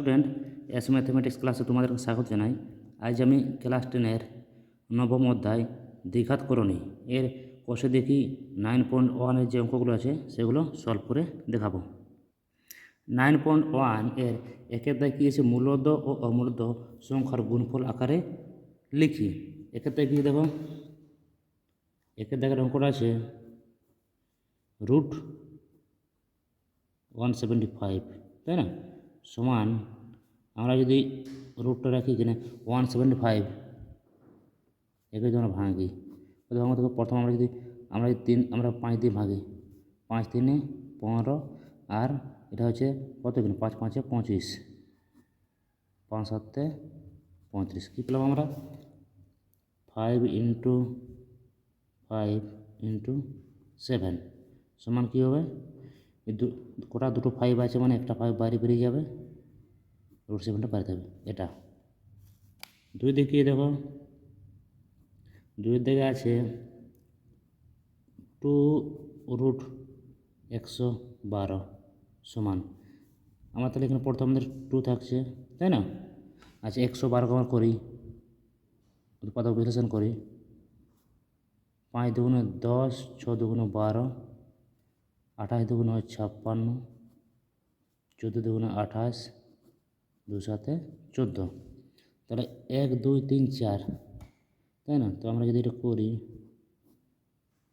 Student, S mathematics ক্লাসে তোমাদের স্বাগত জানাই। আজ আমি ক্লাস 10-এর নবম অধ্যায় দ্বিঘাতকরণী এর কষে দেখি 9.1-এর যে অঙ্কগুলো আছে সেগুলো সলভ করে দেখাবো। 9.1 এর একের দায় কী আছে, মূলদ ও অমূলদ সংখ্যার গুণফল আকারে লিখি। একের দায় কী দেখো, একের দাগের অঙ্কটা আছে √175, তাই না, সমান আমরা যদি রুটটা রাখি কিনা 175, একে যদি আমরা ভাঙি, ভাঙবো থেকে প্রথম আমরা যদি 5 দিয়ে ভাঙি, 5 3 15, আর এটা হচ্ছে কত কিনা 5 5 25, 5 7 35, কী পেলাম আমরা 5 × 5 × 7 সমান কী হবে, কোটা দুটো 5 আছে মানে একটা 5 বাইরে বেরিয়ে যাবে, √7টা বাইরে থাকবে। এটা দুই দিকে দেখো, দুই দিকে আছে 2√112 সমান, আমার তাহলে এখানে প্রথম আমাদের 2 থাকছে, তাই না। আচ্ছা 112 আমরা করি, উৎপাদক বিশ্লেষণ করি, 5 দুগুণে 10, 6 দুগুণে 12, 28 দুগুণে 56, 14 দুগুণে 28, 2 7 14, তাহলে 1 2 3 4, তাই না। তো আমরা যদি এটা করি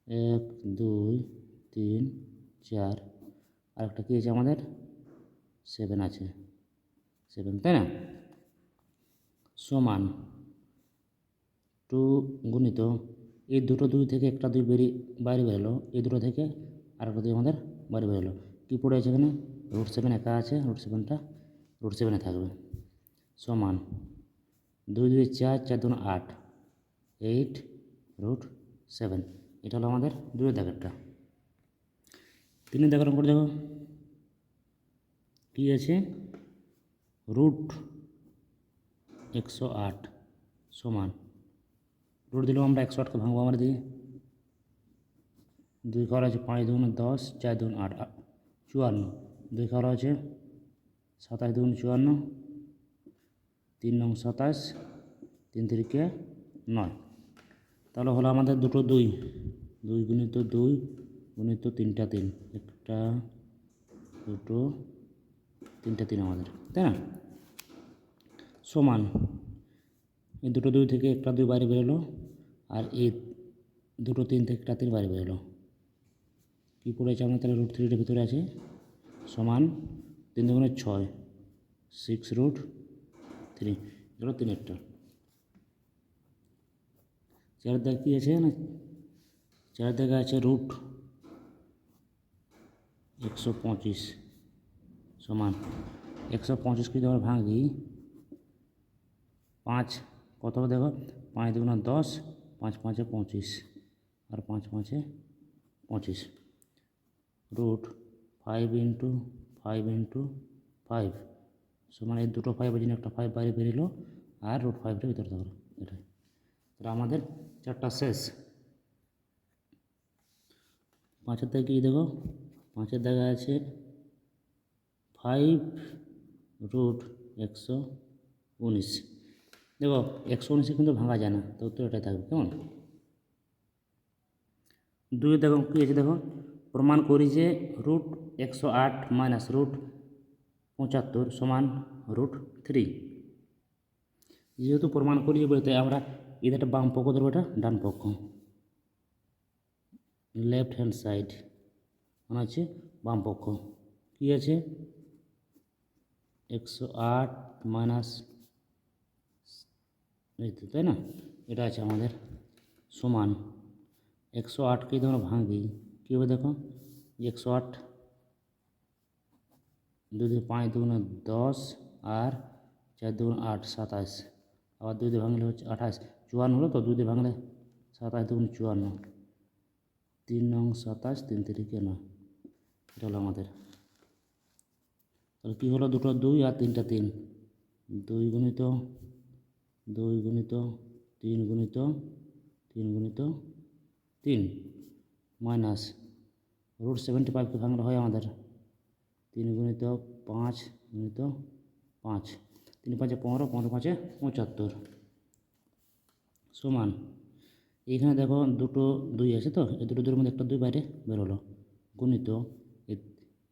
1 2 3 4, আর একটা কী আছে আমাদের 7 আছে, 7, তাই না, সমান 2 গুণিত এই দুটো 2 থেকে একটা 2 বাইরে বেরোলো, এই দুটো থেকে আরেকটা 2 আমাদের বাইরে বেরোলো, কী পড়ে আছে এখানে √7 একা আছে, √7টা √7-এ থাকবে, সমান 2 2 4, 4 2 8, 8 √7। এটা হলো আমাদের 2 দাগেরটা। 3 দাগের অঙ্ক দেখো কী আছে, √108 সমান, রুট দিলেও আমরা 108কে ভাঙবো, আমরা দিই 2 করা আছে 5 দুগুণে 10, 4 দুগুণে 8 54, 2 করা আছে 27 দুগুণে 54, 3 9 27, 3 3 9, তাহলে হলো আমাদের দুটো 2 2 গুণিত 2 গুণিত 3টা 3, একটা দুটো 3টা 3 আমাদের, তাই না, সমান এই দুটো 2 থেকে একটা 2 বাইরে বেরোলো, আর এই দুটো 3 থেকে একটা 3 বাইরে বেরোলো, কী পড়েছে আমরা তাহলে √3টা ভিতরে আছে, সমান 3 দুগুণে 6, 6√3, এগুলো 3-এরটা। 4 দাগ কী আছে না, 4 দাগে আছে √125 সমান 125কে যদি আমরা ভাঙি 5 কত হবে দেখো, 5 দুগুণে 10, 5 5 25, আর 5 5 25, √5 × 5 × 5 সমান এই দুটো 5 জন্য একটা 5 বাইরে বেরিয়েলো, আর √5টা ভিতরে থাকলো, এটাই। তাহলে আমাদের 4টা শেষ। 5-এর দাগে কী দেখো, 5-এর দাগে আছে 5√119, দেখো 119 কিন্তু ভাঙা যায় না, তো উত্তর এটাই থাকবে, কেমন। 2 দেখো কী আছে, দেখো প্রমাণ করি যে √108 মাইনাস √75 সমান √3, যেহেতু প্রমাণ করি বলতে আমরা এটা বাম পক্ষ ধরবো, এটা ডান পক্ষ, লেফট হ্যান্ড সাইড মানে হচ্ছে বাম পক্ষ, কী আছে 108 মাইনাস, এই তো, তাই না, এটা আছে আমাদের, সমান 108কে যদি আমরা ভাঙি কী হবে দেখো, 108 2 দিয়ে 5 দুগুণে 10, আর 4 দুগুণে 8 27, আবার 2 দিয়ে ভাঙলে হচ্ছে 28 54 হলো, তো 2 দিয়ে ভাঙলে 27 দুগুণে 54, 3 9 27, 3 3 9, এটা হলো আমাদের। তাহলে কী হলো, দুটো 2 আর 3টা 3, 2 গুণিত 2 গুণিত 3 গুণিত 3 গুণিত 3 মাইনাস √75কে ভাঙলে হয় আমাদের 3 গুণিত 5 গুণিত 5, 3 5 15, 15 5 75 সমান এইখানে দেখো দুটো 2 আছে, তো এই দুটো 2-এর মধ্যে একটা 2 বাইরে বেরোলো, গুণিত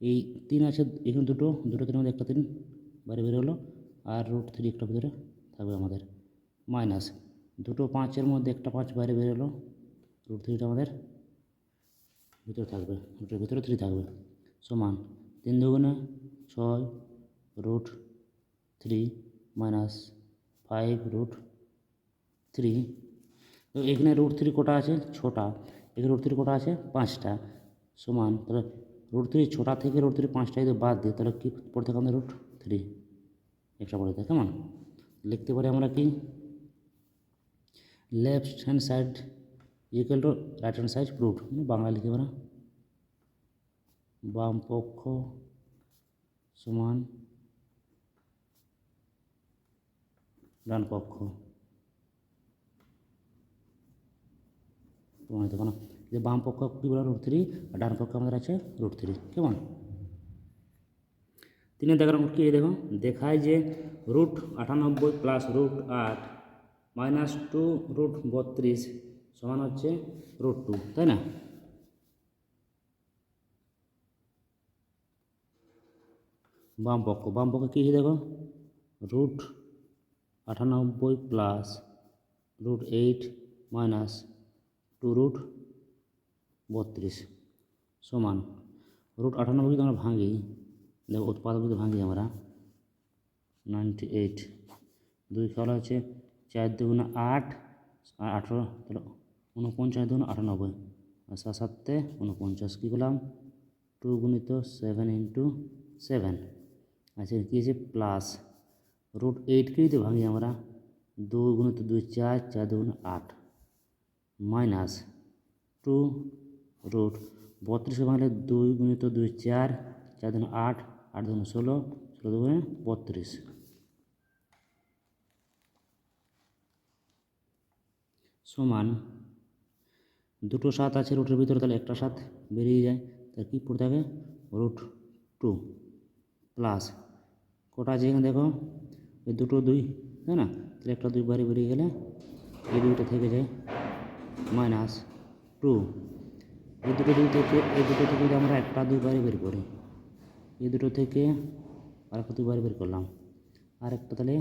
এই 3 আছে এখানে দুটো 3-এর মধ্যে একটা 3 বাইরে বেরোলো, আর √3 একটা ভিতরে থাকবে আমাদের, মাইনাস দুটো 5-এর মধ্যে একটা 5 বাইরে বেরোলো, √3টা আমাদের ভিতরে থাকবে, রুটের ভিতরে 3 থাকবে, সমান 3 2 6 √3 মাইনাস 5 √3। তো এখানে √3 কটা আছে? 6টা। এখানে √3 কটা আছে? 5টা। সমান তাহলে √3 6টা থেকে √3 5টা যদি বাদ দিই তাহলে কী পড়ে থাকে আমাদের? √3 একটা পড়ে থাকে। কেমন লিখতে পারি আমরা কি? Left hand side equal to right hand side root, Bangla লিখে আমরা বাম পক্ষ সমান ডান পক্ষ, প্রমাণিত কেন যে বাম পক্ষ কী বলে? √3, আর ডান পক্ষ আমাদের আছে √3। কেমন 3 দেখার কি দেখো, দেখায় যে √98 প্লাস √8 মাইনাস 2 √32 সমান হচ্ছে √2, তাই না? বাম পক্ষ কী দেখো, √98 প্লাস √8 মাইনাস 2 √32 সমান √98 যদি আমরা ভাঙি, দেখো উৎপাদক যদি ভাঙি আমরা 98, 2 খেলা হচ্ছে 4 2 8 আর 18, তাহলে 49 2 98, আর 7 7 49, কী করলাম 2 গুণিত 7 ইন্টু 7, আচ্ছা কী আছে প্লাস √8কে যদি ভাঙি আমরা 2 গুণিত 2 4, 4 2 8 মাইনাস 2 √32 ভাঙলে 2 গুণিত 2 4, 4 2 8, 8 2 16, 16 2 32 সমান দুটো 7 আছে রুটের ভিতরে, তাহলে একটা 7 বেরিয়ে যায়, তাহলে কী পড়ে থাকে? √2 প্লাস কটা আছে এখানে দেখো, এই দুটো 2, তাই না? তাহলে একটা 2 বাইরে বেরিয়ে গেলে এই 2টা থেকে যায়, মাইনাস 2, এই দুটো থেকে যদি আমরা একটা 2 বাইরে বের করি, এই দুটো থেকে আর একটা 2 বাইরে বের করলাম, আর একটা তাহলে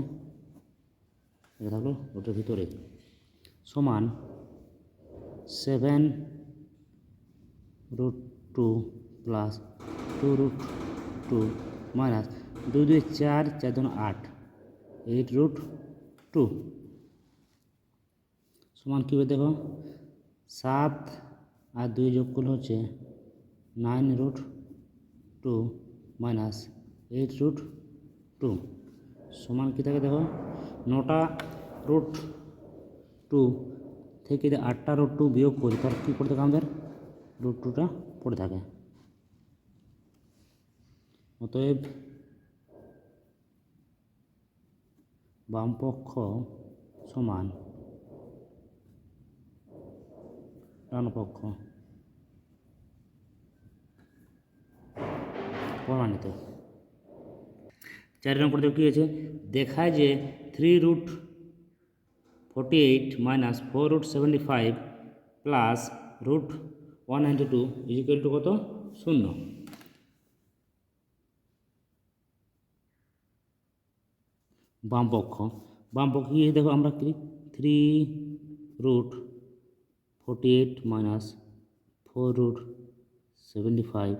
এটা থাকলো ওটার ভিতরে, সমান 7 √2 প্লাস 2 √2 মাইনাস 2 2 4, 4 2 8, 8 √2 সমান কী হবে দেখো, 7 আর 2 যোগ করলে হচ্ছে 9 √2 মাইনাস 8 √2 সমান কী থাকে দেখো, 9টা √2 থেকে যদি 8টা √2 বিয়োগ করি তাহলে কী পড়ে থাকে আমাদের? √2টা পড়ে থাকে। অতএব বাম পক্ষ সমান ডান পক্ষ, প্রমাণিত। 4 নম্বর কী আছে? দেখায় যে 3 √48 মাইনাস 4 √75 প্লাস √192 ইকুয়াল টু কত? 0। বাম পক্ষ কী দেখো আমরা কি 3 √48 মাইনাস 4 √75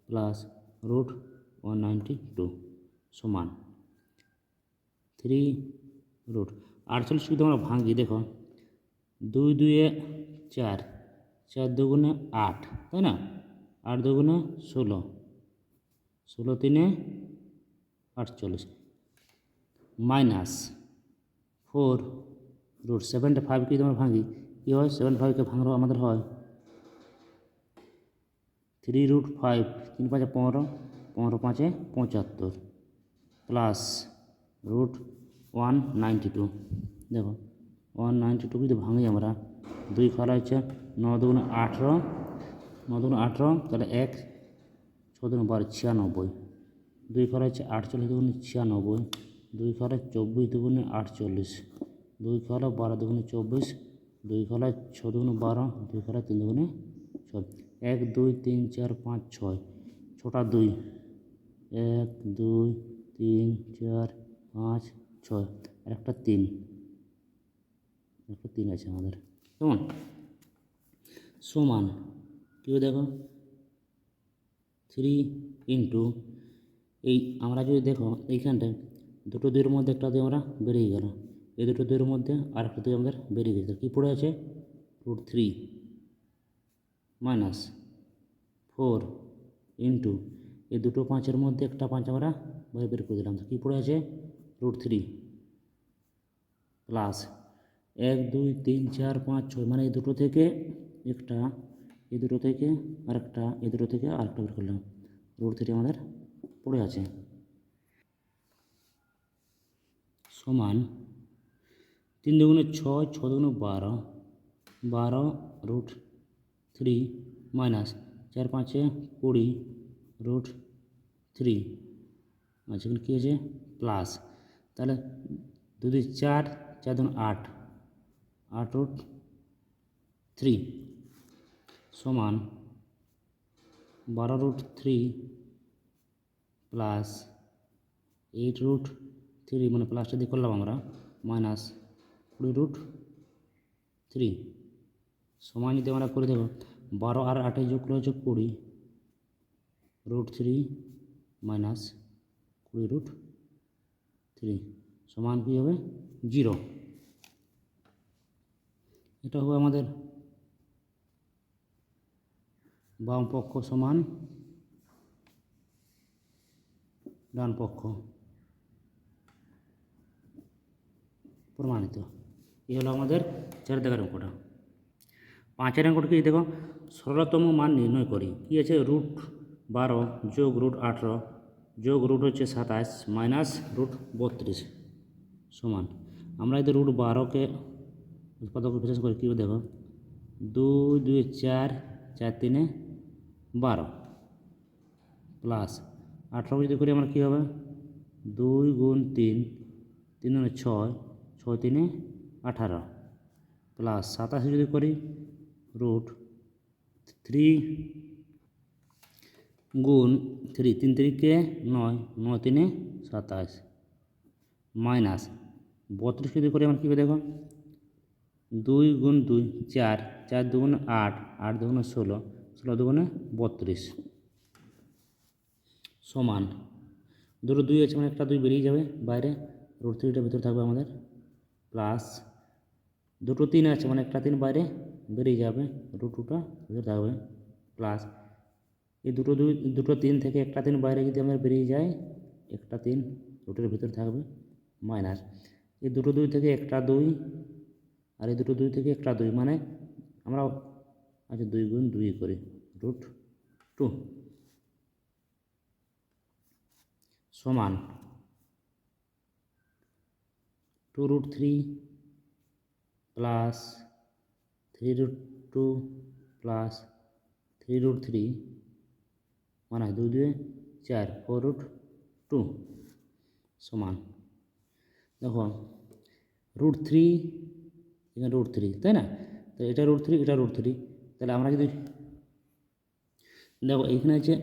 প্লাস √192 সমান 3 √48 যদি আমরা ভাঙি দেখো 2 2 4, 4 2 8, তাই না? 8 2 16, 16 3 48 মাইনাস 4 √75 যদি আমরা ভাঙি কী হয়? 75কে ভাঙলেও আমাদের হয় 3 √5, 3 5 15, 15 5 75 প্লাস √192 দেখো 192 যদি ভাঙি আমরা 2 খেলা হচ্ছে 9 2 18, 9 2 18, তাহলে 1 6 2 12 96, 2 খেলা হচ্ছে 48 2 96 2 খালে 24 দুগুণে 48, 2 খালে 12 দুগুণে 24, 2 খালে 6 দুগুণে 12, 2 খালে 3 দুগুণে 6, 1 2 3 4 5 6, ছটা 2, 1 2 3 4 5 6, আর একটা 3, একটা 3 আছে আমাদের, কেমন? সমান কী দেখো 3 ইন্টু এই আমরা যদি দেখো এইখানটায় দুটো দুইয়ের মধ্যে একটা দুই আমরা বেরিয়ে গেল, এই দুটো দুইয়ের মধ্যে আর একটা দুই আমাদের বেরিয়ে গেছে, কী পড়ে আছে √3 মাইনাস 4 ইন্টু এই দুটো 5-এর মধ্যে একটা 5 আমরা বাইরে বের করে দিলাম, তো কী পড়ে আছে √3 প্লাস 1 2 3 4 5 6, মানে এই দুটো থেকে একটা, এই দুটো থেকে আরেকটা, এই দুটো থেকে আরেকটা বের করলাম, √3 আমাদের পড়ে আছে, সমান 3 দুগুণে 6, 6 দুগুণে 12, 12 √3 মাইনাস 4 5 20 √3, আচ্ছা এখানে কী আছে প্লাস, তাহলে 2 2 4, 4 2 8, 8 √3 সমান 12 √3 প্লাস 8 √3, মানে প্লাসটা দিয়ে করলাম আমরা, মাইনাস 20 √3 সমান যদি আমরা করে দেবো 12 আর 8 যোগ করে হচ্ছে 20 √3 মাইনাস 20 √3 সমান কী হবে 0। এটা হবে আমাদের বাম পক্ষ সমান ডান পক্ষ, প্রমাণিত। এই হলো আমাদের 4 দাগের অঙ্কটা। 5-এর অঙ্কটা কি দেখো, সরলতম মান নির্ণয় করি। কী আছে √12 যোগ √18 যোগ হচ্ছে 27 মাইনাস √32 সমান, আমরা যদি √12কে উৎপাদক বিশেষ করি কী দেখো 2 2 4, 4 3 12 প্লাস 18 যদি করি আমরা কী হবে 2 গুণ 3, 3 গুণে 6, 6 3 18 প্লাস 27 যদি করি √3 গুণ 3, 3 3 9, 9 3 27 মাইনাস 32 যদি করি আমরা কী হবে দেখো 2 গুণ 2 4, 4 দুগুণে 8, 8 দুগুণে 16, 16 দুগুণে 32 সমান, দুটো 2 আছে মানে একটা 2 বেরিয়ে যাবে বাইরে, √3টা ভিতরে থাকবে আমাদের, প্লাস দুটো 3 আছে মানে একটা 3 বাইরে বেরিয়ে যাবে, √2টা ভিতরে থাকবে, প্লাস এই দুটো 3 থেকে একটা 3 বাইরে যদি আমরা বেরিয়ে যাই, একটা 3 √এর ভিতরে থাকবে, মাইনাস এই দুটো 2 থেকে একটা 2 আর এই দুটো 2 থেকে একটা 2, মানে আমরা আচ্ছা 2 গুণ 2 করি √2 সমান 2 √3 প্লাস 3 √2 প্লাস 3 √3 মানে 2 2 4, 4 √2 সমান, দেখো √3 এখানে √3 তাই না, তো এটা √3 এটা √3, তাহলে আমরা যদি দেখো এখানে আছে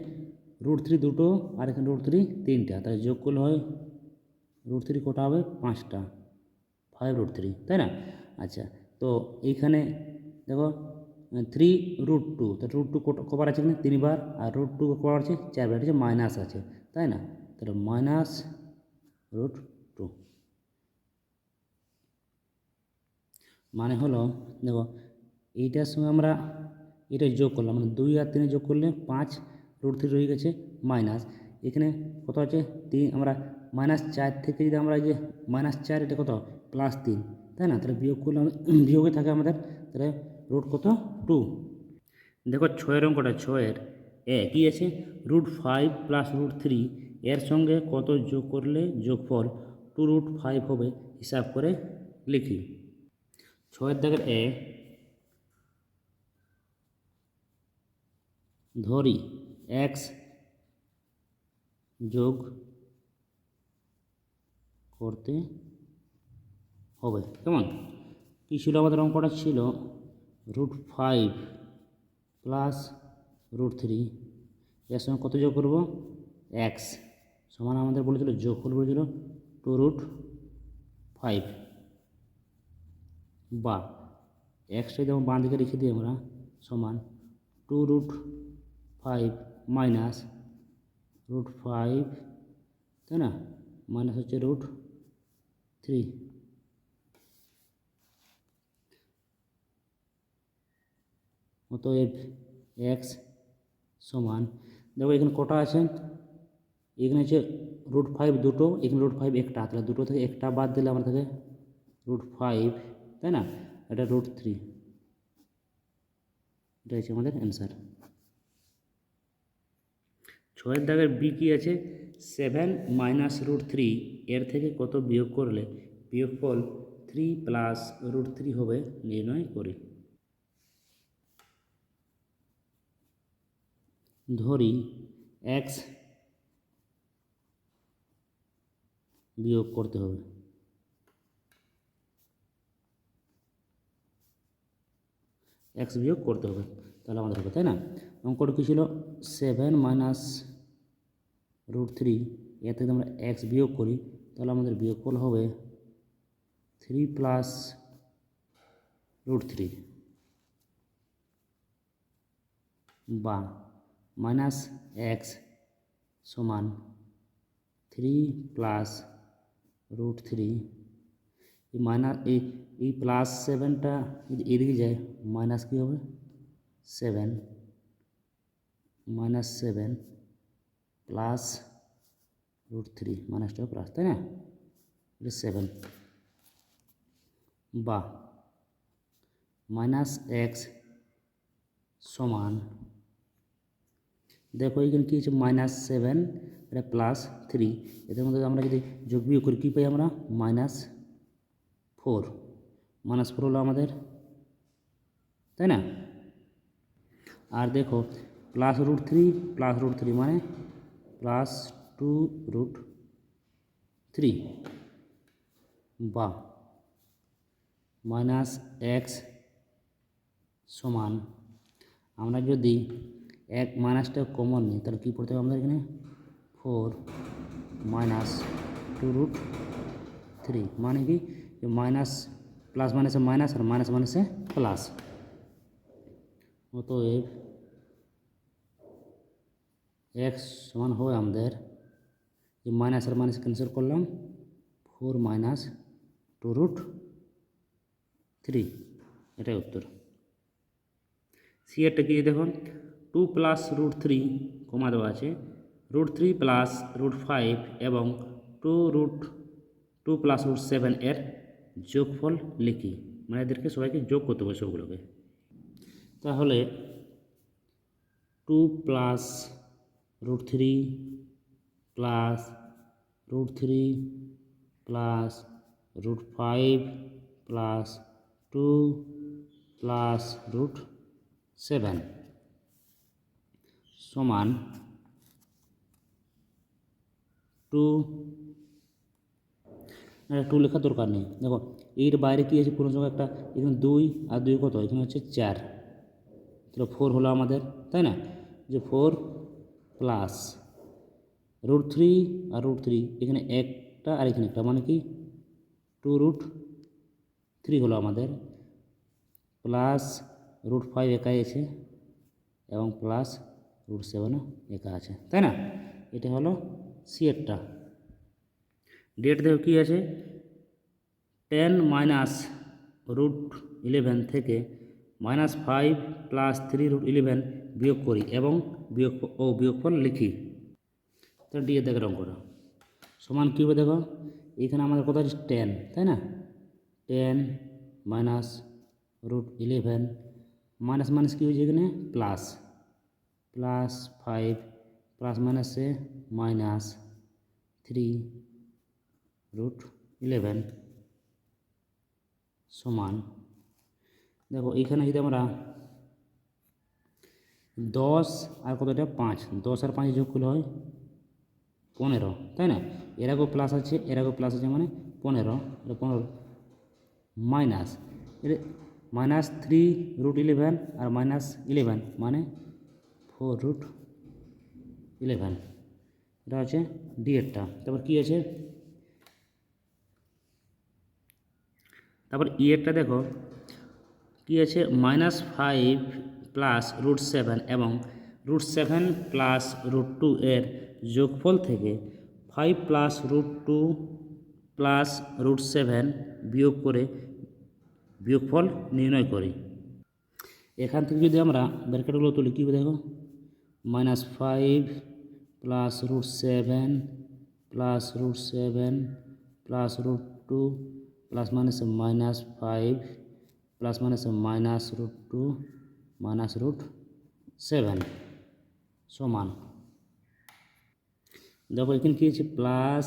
√3 দুটো আর এখানে √3 তিনটা, তাহলে যোগ করলে হয় √3 কটা হবে 5টা, 5 √3 তাই না। আচ্ছা তো এইখানে দেখো 3 √2, তো √2 কবার আছে এখানে 3 বার, আর √2 কবার আছে 4 বার, আছে মাইনাস আছে তাই না, তাহলে মাইনাস √2 মানে হলো দেখো এইটার সঙ্গে আমরা এটা যোগ করলাম, মানে 2 আর 3 যোগ করলে 5 √3 রয়ে গেছে, মাইনাস এখানে কত আছে 3, আমরা -4 থেকে যদি আমরা এই যে -4 এটা কত +3 তাই না, তাহলে বিয়োগ করলে বিয়োগে থাকে আমাদের, তাহলে √ কত 2। দেখো 6-এর অঙ্কটা, 6-এর কী আছে √5 প্লাস √3 এর সঙ্গে কত যোগ করলে যোগফল 2√5 হবে, হিসাব করে লিখি। 6-এর দাগের ধরি x যোগ করতে হবে। কেমন কী ছিল আমাদের অঙ্কটা ছিল √5 প্লাস √3 এর সঙ্গে কত যোগ করবো এক্স সমান আমাদের বলেছিল যোগফল বলেছিল 2√5 বা এক্সটা যেমন বাঁ দিকে রেখে দিই আমরা সমান 2√5 মাইনাস √5 তাই না মাইনাস হচ্ছে √3 অতএব এক্স সমান দেখো এখানে কটা আছে এখানে হচ্ছে √5 দুটো এখানে √5 একটা তাহলে দুটো থেকে একটা বাদ দিলে আমার থাকে √5 তাই না এটা √3 এটা হচ্ছে আমাদের অ্যান্সার। 6 দাগের বি কি আছে 7 মাইনাস √3 এর থেকে কত বিয়োগ করলে বিয়োগফল 3 প্লাস √3 হবে নির্ণয় করি। ধরি এক্স বিয়োগ করতে হবে এক্স বিয়োগ করতে হবে তাহলে আমাদের হবে তাই না অঙ্কটা কী ছিল 7 মাইনাস √3 এর থেকে আমরা এক্স বিয়োগ করি তাহলে আমাদের বিয়োগফল হবে 3 প্লাস √3 বা মাইনাস এক্স সমান 3 প্লাস √3 এই মাইনাস এই প্লাস 7টা যদি এদিকে যায় মাইনাস কী হবে 7 মাইনাস 7 প্লাস √3 মাইনাসটা প্লাস তাই না এটা 7 বা মাইনাস এক্স সমান দেখো এখানে কী হচ্ছে -7 এটা +3 এদের মধ্যে আমরা যদি যোগ বিয়োগ করি কী পাই আমরা -4 -4 হলো আমাদের তাই না আর দেখো +√3 মানে +2√3 বা -x সমান আমরা যদি এক মাইনাসটা কমন নিই তাহলে কী পড়তে হবে আমাদের এখানে 4 -2√3 মানে কি মাইনাস প্লাস মাইনাসে মাইনাস আর মাইনাস মাইনাসে প্লাস অতএব এক্স সমান হবে আমাদের এই মাইনাস আর মাইনাস ক্যান্সেল করলাম 4 -2√3 এটাই উত্তর। সি এরটা কি দেখুন 2 প্লাস √3 কমা দেওয়া আছে √3 প্লাস √5 এবং 2 প্লাস √7 এর যোগফল লিখি মানে এদেরকে সবাইকে যোগ করতে হবে সবগুলোকে তাহলে 2 plus √3 plus √3 plus √5 plus 2 plus √7 সমান 2 লেখার দরকার নেই দেখো এর বাইরে কী আছে কোনো সময় একটা এখানে 2 আর 2 কত এখানে হচ্ছে 4 তাহলে 4 হলো আমাদের তাই না যে 4 প্লাস √3 আর √3 এখানে একটা আর এখানে একটা মানে কি 2√3 হলো আমাদের প্লাস √5 একাই আছে এবং প্লাস √7ও একা আছে তাই না এটা হলো সি এরটা। ডেট দেখো কী আছে 10 মাইনাস √11 থেকে -5 প্লাস 3√11 বিয়োগ করি এবং বিয়োগফল লিখি তো ডি এর দেখে অঙ্কটা সমান কী হবে দেখো এখানে আমাদের কথা হচ্ছে 10 তাই না 10 মাইনাস √11 মাইনাস মাইনাস কী হয়েছে এখানে প্লাস +5 প্লাস মাইনাসে -3√11 সমান দেখো এখানে যদি আমরা 10 আর কতটা 5 10 আর 5 যোগ করলে হয় 15 তাই না এর আগেও প্লাস আছে, এর আগেও প্লাস আছে, মানে 15, এটা 15 মাইনাস এর -3√11 আর -11 মানে 4√11, এটা হচ্ছে ডি এরটা। তারপর কী আছে, তারপর ই এরটা দেখো কী আছে, -5 প্লাস √7 এবং √7 প্লাস √2 এর যোগফল থেকে 5 প্লাস √2 প্লাস √7 বিয়োগ করে বিয়োগফল নির্ণয় করি। এখান থেকে যদি আমরা ব্র্যাকেটগুলো তুলি, কী দেখো, -5 plus √7 plus √7 plus √2 plus -5 plus -√2 minus √7 সমান, দেখো এখানে কী হচ্ছে, প্লাস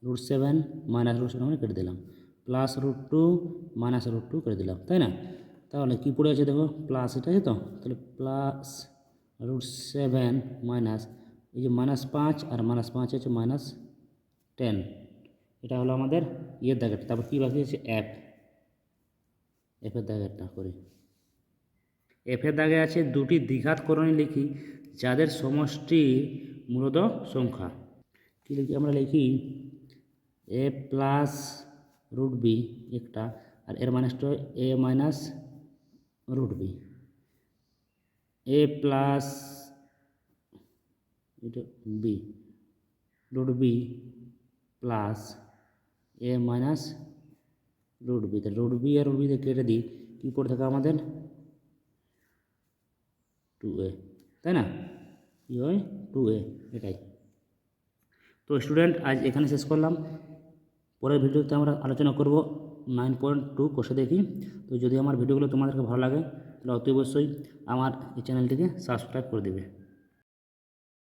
√7 মাইনাস √7 আমরা কেটে দিলাম, প্লাস √2 মাইনাস √2 কেটে দিলাম, তাই না? তাহলে কী পড়ে আছে দেখো, প্লাস এটা আছে তো, তাহলে প্লাস √7 মাইনাস এই যে -5 আর -5 আছে -10, এটা হলো আমাদের ইয়ের দাগেরটা। তারপর কী বাকি আছে, এফের দাগেরটা করি। এফের দাগে আছে দুটি দ্বিঘাতকরণী লিখি যাদের সমষ্টি মূলত সংখ্যা। কী লিখি, আমরা লিখি এ প্লাস √b একটা, আর এর মাইনাসটা এ মাইনাস √b, এ প্লাস এটা বি √b প্লাস এ মাইনাস √b, তাহলে √b আর √b দিয়ে কেটে দিই, কী পড়ে থাকে আমাদের 2a, তাই না? কী হয় 2a, এটাই। তো স্টুডেন্ট আজ এখানে শেষ করলাম, পরের ভিডিওতে আমরা আলোচনা করব 9.2 কষে দেখি। তো যদি আমার ভিডিওগুলো তোমাদেরকে ভালো লাগে তাহলে অতি অবশ্যই আমার এই চ্যানেলটিকে সাবস্ক্রাইব করে দেবে।